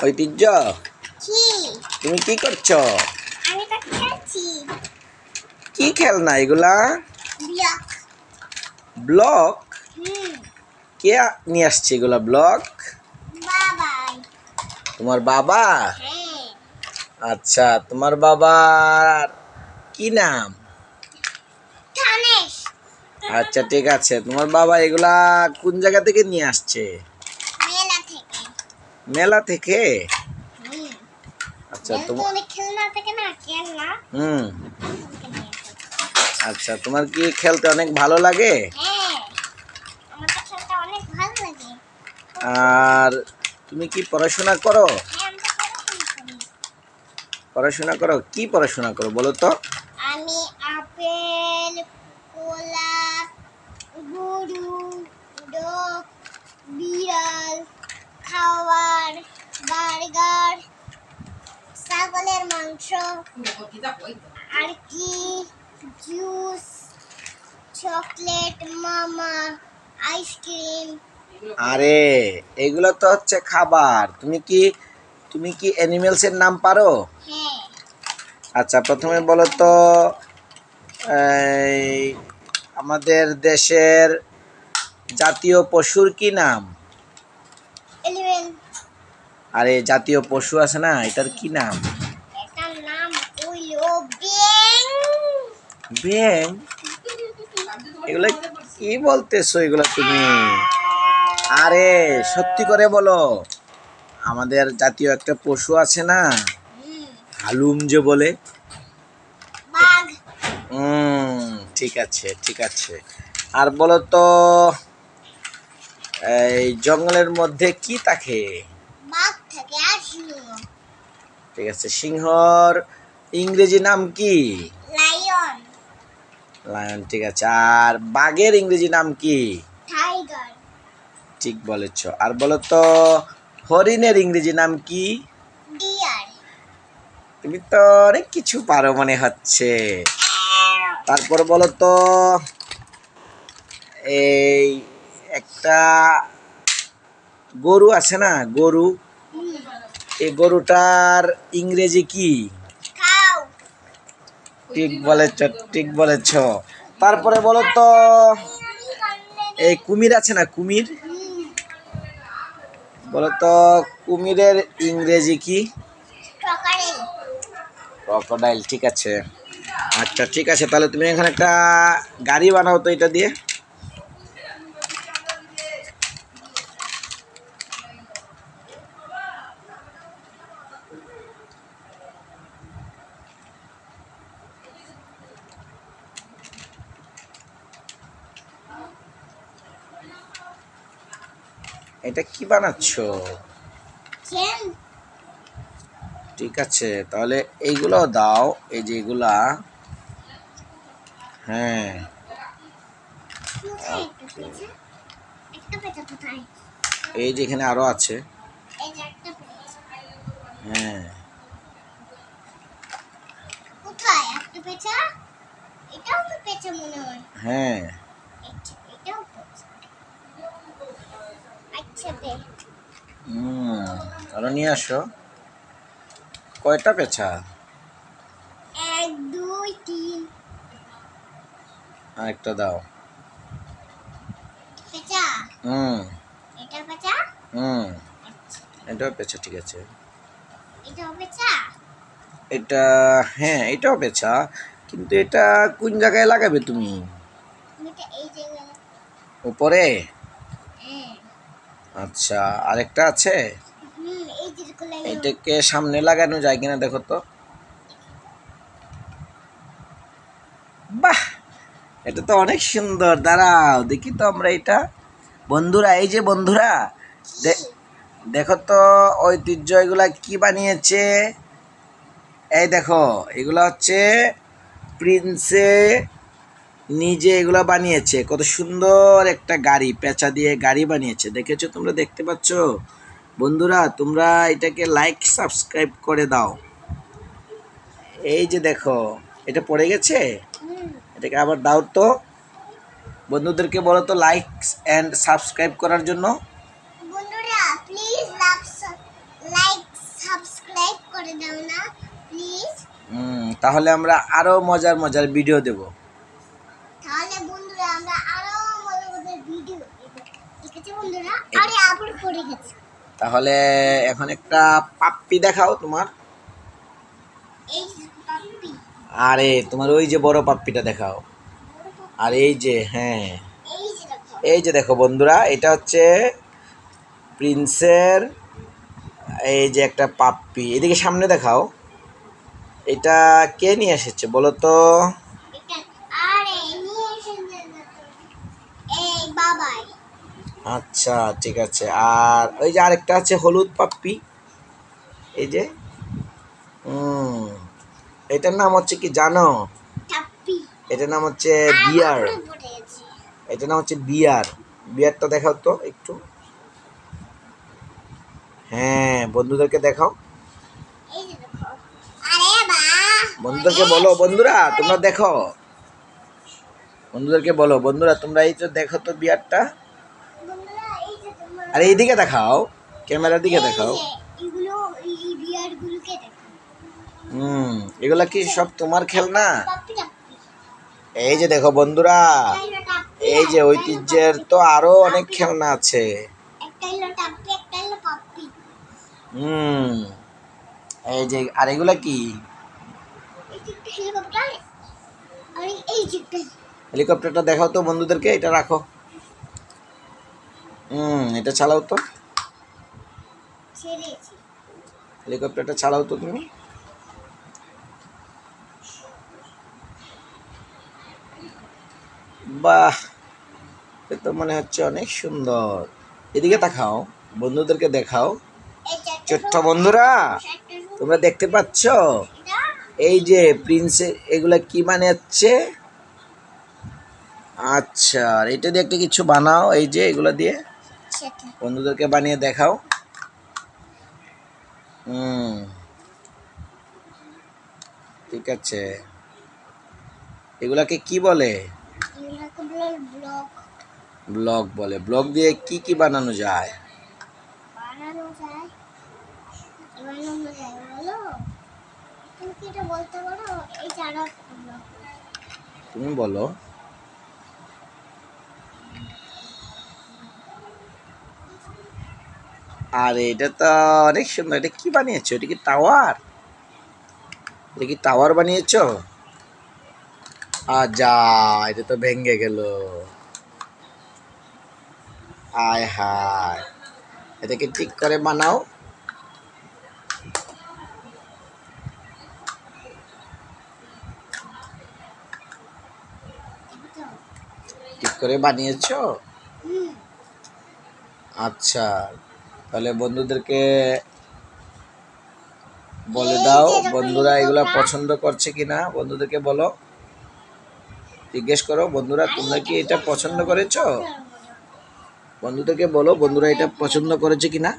ঐতিহ্য, তুমি কি করছো? আমি তো খেলছি। কি খেলনা এগুলা? ব্লক। ব্লক? হুম। কে নিয়ে আসছে এগুলা ব্লক? বাবাই। তোমার বাবা? হ্যাঁ। আচ্ছা, তোমার বাবার কি নাম? গণেশ। আচ্ছা ঠিক আছে, তোমার বাবা এগুলা কোন জায়গা থেকে নিয়ে আসছে? মেলা থেকে। মেলা থেকে? হুম। আচ্ছা মেলা তো অনেক খেলনা থেকে না, খেলনা। হুম। আচ্ছা, তোমার কি খেলতে অনেক ভালো লাগে? হ্যাঁ, আমার তো খেলতে অনেক ভালো লাগে। আর তুমি কি পড়াশোনা করো? হ্যাঁ, আমি তো পড়াশোনা করি। পড়াশোনা করো, কি পড়াশোনা করো বলো তো? আমি আপেল, কলা, গরু, ডগ, বিড়াল, খাবার, বার্গার, ছাগলের মাংস, আর কি, জুস, চকলেট, মামা, আইসক্রিম। আরে এগুলো তো হচ্ছে খাবার। তুমি কি অ্যানিমেলস এর নাম পারো? হ্যাঁ। আচ্ছা, প্রথমে বলো তো এই আমাদের দেশের জাতীয় পশুর কি নাম? এলিভেন। আরে জাতীয় পশু আছে না, এটার কি নাম? এটার নাম হইলো ব্যাং। ব্যাঙ? এগুলো কি বলতেছো এগুলো তুমি? আরে সত্যি করে বলো, আমাদের জাতীয় একটা পশু আছে না, হালুম যে বলে? বাঘ। ঠিক আছে ঠিক আছে। আর বলো তো এই জঙ্গলের মধ্যে কি থাকে? বাঘ থাকে আর সিংহ। ঠিক আছে, সিংহর ইংরেজি নাম কি? লায়ন। লায়ন, ঠিক আছে। আর বাঘের ইংরেজি নাম কি? টাইগার। ঠিক বলেছ। আর বলো তো হরিণের ইংরেজি নাম কি? ডিয়ার। তুমি তো অনেক কিছু পারো মনে হচ্ছে। তারপর বলো তো এই একটা গরু আছে না, গরু, এই গরুটার ইংরেজি কি? কাউ। ঠিক বলেছ ঠিক বলেছ। তারপরে বলো তো এই কুমির আছে না, কুমির, বলো তো কুমিরের ইংরেজি কি? ক্রোকোডাইল। ক্রোকোডাইল, ঠিক আছে। আচ্ছা ঠিক আছে, তাহলে তুমি এখানে একটা গাড়ি বানাও তো এটা দিয়ে। এটা কি বানাচ্ছো? চেন। ঠিক আছে, তাহলে এইগুলো দাও, এই যে এগুলা। হ্যাঁ, কোথায় একটা পেঁচা? একটা পেঁচা কোথায়? এই যে এখানে আরো আছে। এই যে একটা পেঁচা। হ্যাঁ, কোথায় একটা পেঁচা? এটাও তো পেঁচা মনে হয়। হ্যাঁ। এটাও পেঁচা। আচ্ছা দে। তাহলে নিয়ে আসো। কয়টা পেঁচা? 1 2 3। আরেকটা দাও। পেঁচা। হুম এটা পেঁচা। হুম আচ্ছা, এটাও পেঁচা, ঠিক আছে। এটাও পেঁচা। এটা, হ্যাঁ এটাও পেঁচা, কিন্তু এটা কোন জায়গায় লাগাবে তুমি? এটা এই জায়গায়। উপরে? হ্যাঁ। আচ্ছা, আরেকটা আছে। এই যেগুলো লাগাও। এটাকে সামনে লাগানো যায় কিনা দেখো তো। বাহ, এটা তো অনেক সুন্দর। দাঁড়াও দেখি তো আমরা এটা। বন্ধুরা, এই যে বন্ধুরা, দেখো তো ঐতিহ্য এগুলা কি বানিয়েছে। এই দেখো, এগুলা হচ্ছে প্রিন্সে নিজে এগুলা বানিয়েছে। কত সুন্দর একটা গাড়ি, পেঁচা দিয়ে গাড়ি বানিয়েছে, দেখেছো তোমরা, দেখতে পাচ্ছ? বন্ধুরা তোমরা এটাকে লাইক সাবস্ক্রাইব করে দাও। এই যে দেখো, এটা পড়ে গেছে, এটাকে আবার দাও তো। বন্ধুদেরকে বলো তো লাইক এন্ড সাবস্ক্রাইব করার জন্য। বন্ধুরা প্লিজ লাইক প্লিজ। তাহলে আমরা আরো মজার মজার ভিডিও দেব। তাহলে বন্ধুরা আমরা আরো মজার মজার ভিডিও দেব, ঠিক আছে বন্ধুরা? আরে আবার পড়ে গেছে। তাহলে এখন একটা পাপ্পি দেখাও তোমার। এই যে পাপ্পি, আরে তোমার ওই যে বড় পাপ্পিটা দেখাও। আর এই যে হ্যাঁ, এই যে দেখো। এই যে দেখো বন্ধুরা, এটা হচ্ছে প্রিন্সের এই যে একটা পাপ্পি। এদিকে সামনে দেখাও। এটা কে নিয়ে এসেছে বলো তো? এটা আরে নিয়ে এসেছে না তো। এই বাবাই। আচ্ছা ঠিক আছে। আর ওই যে আরেকটা আছে হলুদ পাপ্পি, এই যে এটার নাম হচ্ছে কি জানো? টাপ্পি। এটার নাম হচ্ছে বিয়ার। আবার পড়ে গেছে। এটার নাম হচ্ছে বিয়ার। বিয়ারটা দেখাও তো একটু। হ্যাঁ, বন্ধুদেরকে দেখাও। এই যে দেখো। আরে বাহ, বন্ধুদেরকে বলো, বন্ধুরা তোমরা দেখো। বন্ধুদেরকে বলো, বন্ধুরা তোমরা এই তো দেখো তো বিয়ারটা। বন্ধুরা এই যে তোমার, আরে এইদিকে দেখাও, ক্যামেরার দিকে এই দেখাও। যে এগুলো, এই বিয়ার গুলোকে দেখো। এগুলা কি সব তোমার খেলনা? টাপ্পি টাপ্পি। এই যে দেখো বন্ধুরা, একটা হলো টাপ্পি, এই যে একটা হলো ঐতিহ্যের পাপ্পি। তো আরো অনেক খেলনা আছে। একটা হলো টাপ্পি, একটা হলো পাপ্পি। হুম এই যে, আর এগুলা কি? এই যে একটা হেলিকপ্টার, আর এই যে একটা হেলিকপ্টারটা দেখাও তো বন্ধুদেরকে। এটা রাখো। এটা চালাও তো। ছেড়েছি। হেলিকপ্টারটা চালাও তো তুমি। বাহ, এ তো মনে হচ্ছে অনেক সুন্দর। এদিকে তাকাও, বন্ধুদেরকে দেখাও। এই যে একটা ছোট্ট বন্ধুরা, একটা তোমরা দেখতে পাচ্ছ এটা এই যে প্রিন্স এগুলা কি বানাচ্ছে? আচ্ছা, আর এটা দিয়ে একটা কিছু বানাও। এই যে এগুলা দিয়ে সেটা বন্ধুদেরকে বানিয়ে দেখাও। ঠিক আছে। এগুলাকে কি বলে? এগুলোকে বলে ব্লক। ব্লক বলে। ব্লক দিয়ে কি কি বানানো যায়? বানানো যায়, বানানো যায় বলো। তুমি কি এটা বলতে পারো? এই চারা ব্লক। তুমি বলো। আরে এটা তো অনেক সুন্দর। এটা কি বানিয়েছো? এটা কি টাওয়ার? এটা কি টাওয়ার বানিয়েছো? যা, এটা তো ভেঙে গেল। আয় হায়, এটাকে ঠিক করে বানাও। ঠিক করে বানিয়েছো? হুম। আচ্ছা, তাহলে বন্ধুদেরকে বলে এই দাও, যে দেখো বন্ধুরা এগুলা হেলিকপ্টার। পছন্দ করছে কিনা বন্ধুদেরকে বলো। জিজ্ঞেস করো, বন্ধুরা তোমরা কি এটা পছন্দ করেছো? বন্ধুদেরকে বলো, বন্ধুরা এটা পছন্দ করেছে কিনা।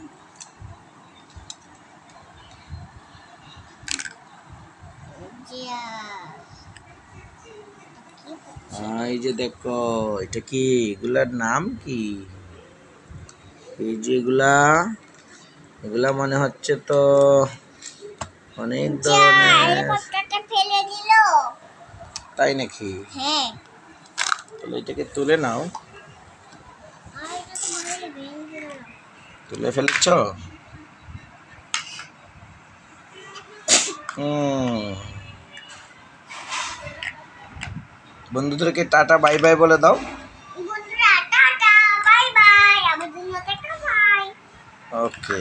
এই যে দেখো, এটা কি? এগুলার নাম কি? এই যে এগুলা, এগুলা মনে হচ্ছে তো অনেক ধরনের। হেলিকপ্টারটা ফেলে দিল। তাই নাকি? হ্যাঁ। তাহলে এটাকে তুলে নাও। আর এটা তো ভালো ভেঙে গেল। তুলে ফেলেছ? বন্ধুদেরকে টাটা বাই বাই বলে দাও। বন্ধুরা টাটা বাই বাই, আমাদের জন্য টাটা বাই। ওকে।